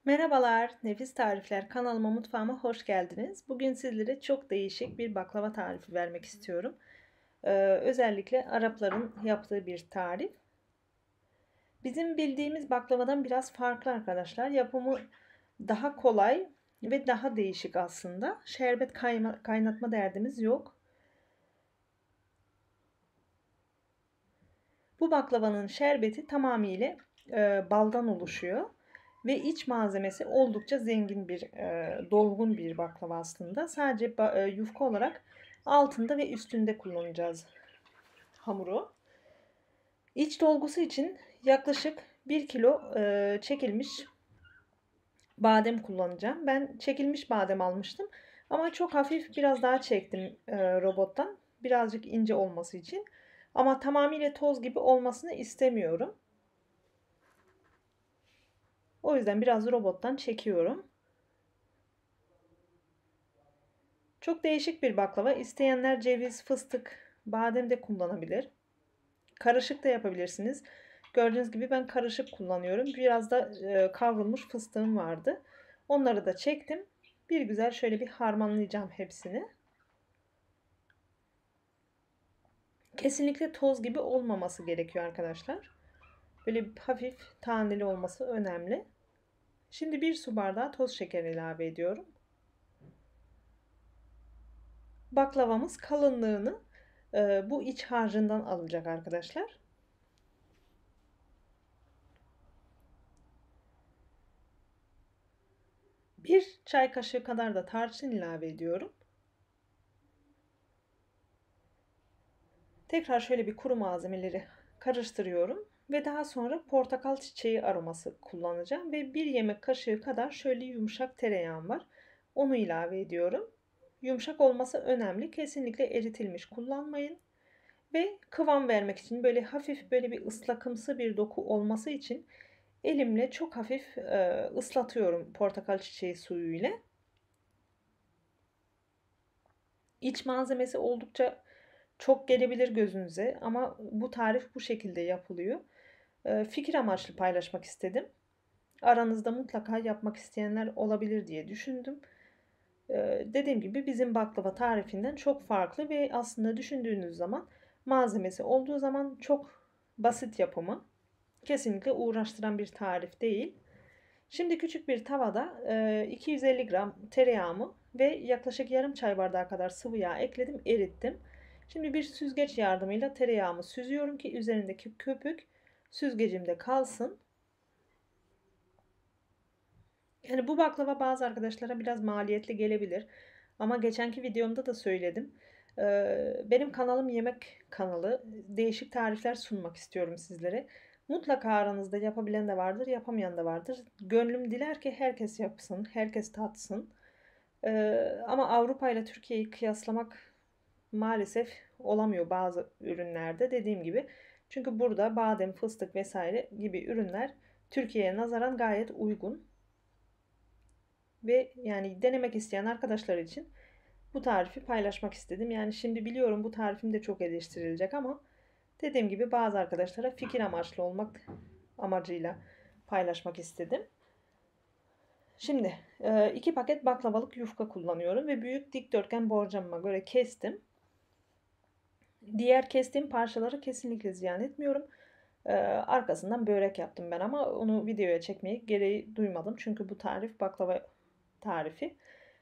Merhabalar, Nefis Tarifler kanalıma, mutfağıma hoş geldiniz. Bugün sizlere çok değişik bir baklava tarifi vermek istiyorum. Özellikle Arapların yaptığı bir tarif. Bizim bildiğimiz baklavadan biraz farklı arkadaşlar. Yapımı daha kolay ve daha değişik aslında. Şerbet kaynatma derdimiz yok. Bu baklavanın şerbeti tamamıyla baldan oluşuyor. Ve iç malzemesi oldukça zengin bir, dolgun bir baklava aslında. Sadece yufka olarak altında ve üstünde kullanacağız hamuru. İç dolgusu için yaklaşık 1 kilo çekilmiş badem kullanacağım. Ben çekilmiş badem almıştım. Ama çok hafif biraz daha çektim robottan. Birazcık ince olması için. Ama tamamıyla toz gibi olmasını istemiyorum. O yüzden biraz robottan çekiyorum. Çok değişik bir baklava. İsteyenler ceviz, fıstık, badem de kullanabilir. Karışık da yapabilirsiniz. Gördüğünüz gibi ben karışık kullanıyorum. Biraz da kavrulmuş fıstığım vardı. Onları da çektim. Bir güzel şöyle bir harmanlayacağım hepsini. Kesinlikle toz gibi olmaması gerekiyor arkadaşlar. Böyle hafif taneli olması önemli. Şimdi 1 su bardağı toz şeker ilave ediyorum. Baklavamız kalınlığını bu iç harcından alacak arkadaşlar. 1 çay kaşığı kadar da tarçın ilave ediyorum. Tekrar şöyle bir kuru malzemeleri karıştırıyorum ve daha sonra portakal çiçeği aroması kullanacağım ve 1 yemek kaşığı kadar şöyle yumuşak tereyağım var. Onu ilave ediyorum. Yumuşak olması önemli. Kesinlikle eritilmiş kullanmayın. Ve kıvam vermek için böyle hafif böyle bir ıslakımsı bir doku olması için elimle çok hafif ıslatıyorum portakal çiçeği suyu ile. İç malzemesi oldukça çok gelebilir gözünüze ama bu tarif bu şekilde yapılıyor. Fikir amaçlı paylaşmak istedim. Aranızda mutlaka yapmak isteyenler olabilir diye düşündüm. Dediğim gibi bizim baklava tarifinden çok farklı ve aslında düşündüğünüz zaman malzemesi olduğu zaman çok basit yapımı. Kesinlikle uğraştıran bir tarif değil. Şimdi küçük bir tavada 250 gram tereyağımı ve yaklaşık yarım çay bardağı kadar sıvı yağ ekledim, erittim. Şimdi bir süzgeç yardımıyla tereyağımı süzüyorum ki üzerindeki köpük süzgecimde kalsın. Yani bu baklava bazı arkadaşlara biraz maliyetli gelebilir. Ama geçenki videomda da söyledim. Benim kanalım yemek kanalı. Değişik tarifler sunmak istiyorum sizlere. Mutlaka aranızda yapabilen de vardır, yapamayan da vardır. Gönlüm diler ki herkes yapsın, herkes tatsın. Ama Avrupa ile Türkiye'yi kıyaslamak maalesef olamıyor bazı ürünlerde dediğim gibi. Çünkü burada badem, fıstık vesaire gibi ürünler Türkiye'ye nazaran gayet uygun. Ve yani denemek isteyen arkadaşlar için bu tarifi paylaşmak istedim. Yani şimdi biliyorum bu tarifim de çok eleştirilecek ama dediğim gibi bazı arkadaşlara fikir amaçlı olmak amacıyla paylaşmak istedim. Şimdi 2 paket baklavalık yufka kullanıyorum ve büyük dikdörtgen borcamıma göre kestim. Diğer kestiğim parçaları kesinlikle ziyan etmiyorum. Arkasından börek yaptım ben ama onu videoya çekmeyi gereği duymadım. Çünkü bu tarif baklava tarifi.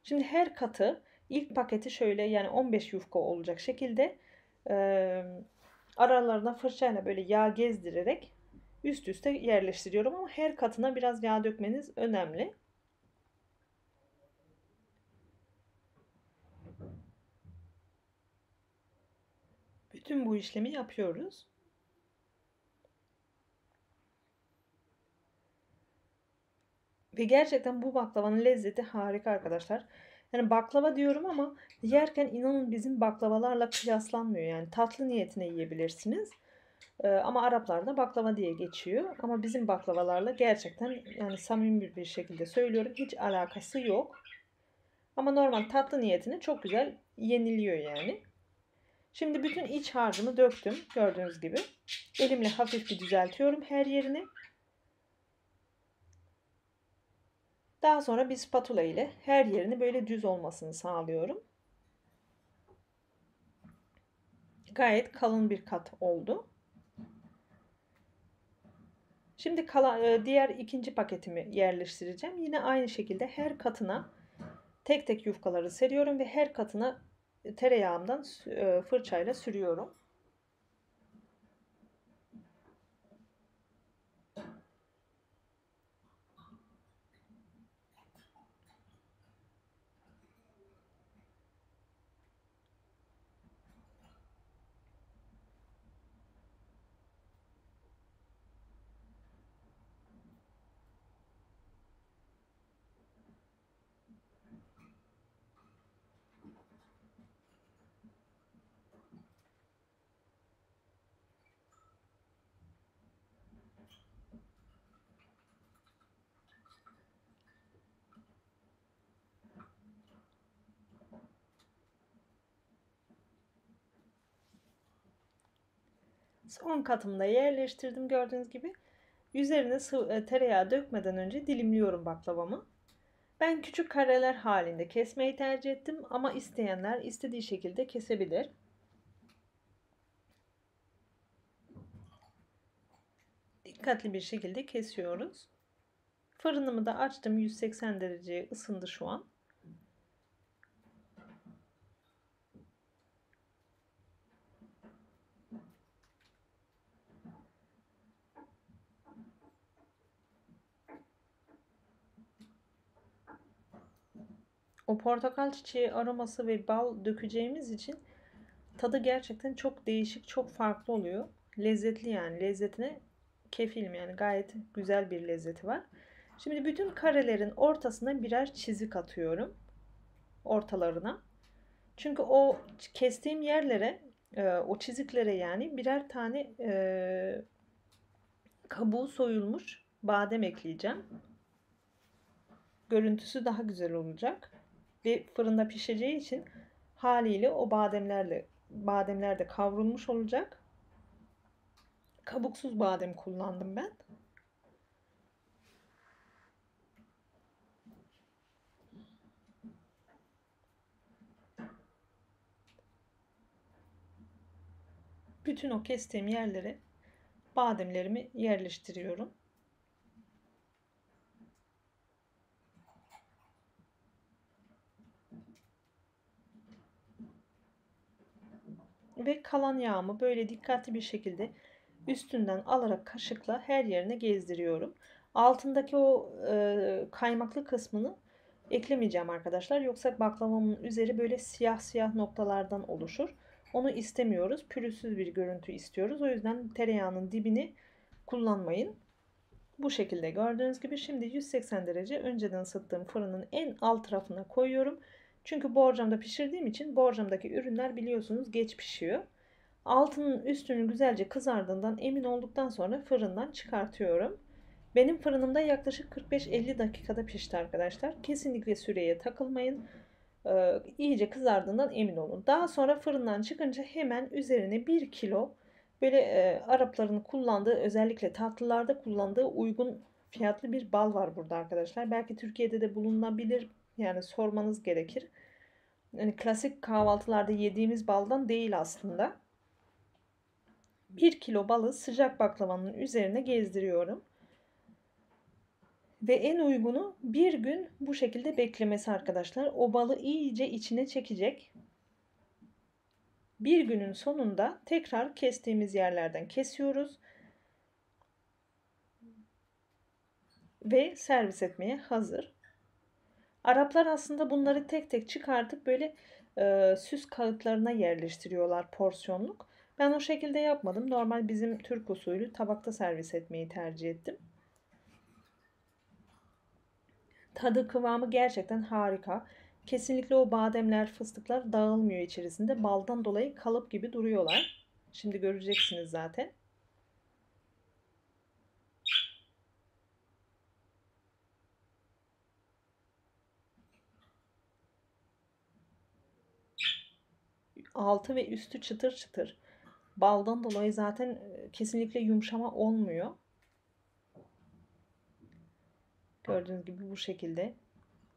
Şimdi her katı ilk paketi şöyle yani 15 yufka olacak şekilde aralarına fırçayla böyle yağ gezdirerek üst üste yerleştiriyorum ama her katına biraz yağ dökmeniz önemli. Bütün bu işlemi yapıyoruz. Ve gerçekten bu baklavanın lezzeti harika arkadaşlar. Yani baklava diyorum ama yerken inanın bizim baklavalarla kıyaslanmıyor. Yani tatlı niyetine yiyebilirsiniz. Ama Araplarda baklava diye geçiyor. Ama bizim baklavalarla gerçekten yani samimi bir şekilde söylüyorum hiç alakası yok. Ama normal tatlı niyetine çok güzel yeniliyor yani. Şimdi bütün iç harcımı döktüm gördüğünüz gibi. Elimle hafif bir düzeltiyorum her yerini. Daha sonra bir spatula ile her yerini böyle düz olmasını sağlıyorum. Gayet kalın bir kat oldu. Şimdi diğer ikinci paketimi yerleştireceğim. Yine aynı şekilde her katına tek tek yufkaları seriyorum ve her katına tereyağımdan fırçayla sürüyorum. Son katımda yerleştirdim gördüğünüz gibi. Üzerine tereyağı dökmeden önce dilimliyorum baklavamı. Ben küçük kareler halinde kesmeyi tercih ettim ama isteyenler istediği şekilde kesebilir. Dikkatli bir şekilde kesiyoruz. Fırınımı da açtım. 180 dereceye ısındı şu an. O portakal çiçeği aroması ve bal dökeceğimiz için tadı gerçekten çok değişik, çok farklı oluyor. Lezzetli yani. Lezzetine kefilim yani. Gayet güzel bir lezzeti var. Şimdi bütün karelerin ortasına birer çizik atıyorum. Ortalarına. Çünkü o kestiğim yerlere, o çiziklere yani birer tane kabuğu soyulmuş badem ekleyeceğim. Görüntüsü daha güzel olacak. Ve fırında pişeceği için haliyle o bademler de kavrulmuş olacak. Kabuksuz badem kullandım ben. Bütün o kestiğim yerlere bademlerimi yerleştiriyorum. Ve kalan yağımı böyle dikkatli bir şekilde üstünden alarak kaşıkla her yerine gezdiriyorum. Altındaki o kaymaklı kısmını eklemeyeceğim arkadaşlar. Yoksa baklavamın üzeri böyle siyah siyah noktalardan oluşur. Onu istemiyoruz. Pürüzsüz bir görüntü istiyoruz. O yüzden tereyağının dibini kullanmayın. Bu şekilde gördüğünüz gibi şimdi 180 derece önceden ısıttığım fırının en alt tarafına koyuyorum. Çünkü borcamda pişirdiğim için borcamdaki ürünler biliyorsunuz geç pişiyor. Altının üstünün güzelce kızardığından emin olduktan sonra fırından çıkartıyorum. Benim fırınımda yaklaşık 45-50 dakikada pişti arkadaşlar. Kesinlikle süreye takılmayın. İyice kızardığından emin olun. Daha sonra fırından çıkınca hemen üzerine 1 kilo böyle Arapların kullandığı, özellikle tatlılarda kullandığı uygun fiyatlı bir bal var burada arkadaşlar. Belki Türkiye'de de bulunabilir. Yani sormanız gerekir. Yani klasik kahvaltılarda yediğimiz baldan değil aslında. 1 kilo balı sıcak baklavanın üzerine gezdiriyorum. Ve en uygunu bir gün bu şekilde beklemesi arkadaşlar. O balı iyice içine çekecek. Bir günün sonunda tekrar kestiğimiz yerlerden kesiyoruz. Ve servis etmeye hazır. Araplar aslında bunları tek tek çıkartıp böyle süs kağıtlarına yerleştiriyorlar porsiyonluk. Ben o şekilde yapmadım. Normal bizim Türk usulü tabakta servis etmeyi tercih ettim. Tadı kıvamı gerçekten harika. Kesinlikle o bademler, fıstıklar dağılmıyor içerisinde. Baldan dolayı kalıp gibi duruyorlar. Şimdi göreceksiniz zaten. Altı ve üstü çıtır çıtır. Baldan dolayı zaten kesinlikle yumuşama olmuyor. Gördüğünüz gibi bu şekilde.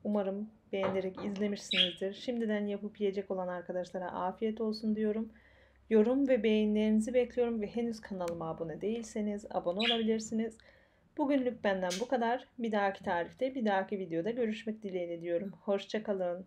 Umarım beğenerek izlemişsinizdir. Şimdiden yapıp yiyecek olan arkadaşlara afiyet olsun diyorum. Yorum ve beğenilerinizi bekliyorum ve henüz kanalıma abone değilseniz abone olabilirsiniz. Bugünlük benden bu kadar. Bir dahaki tarifte, bir dahaki videoda görüşmek dileğiyle diyorum. Hoşça kalın.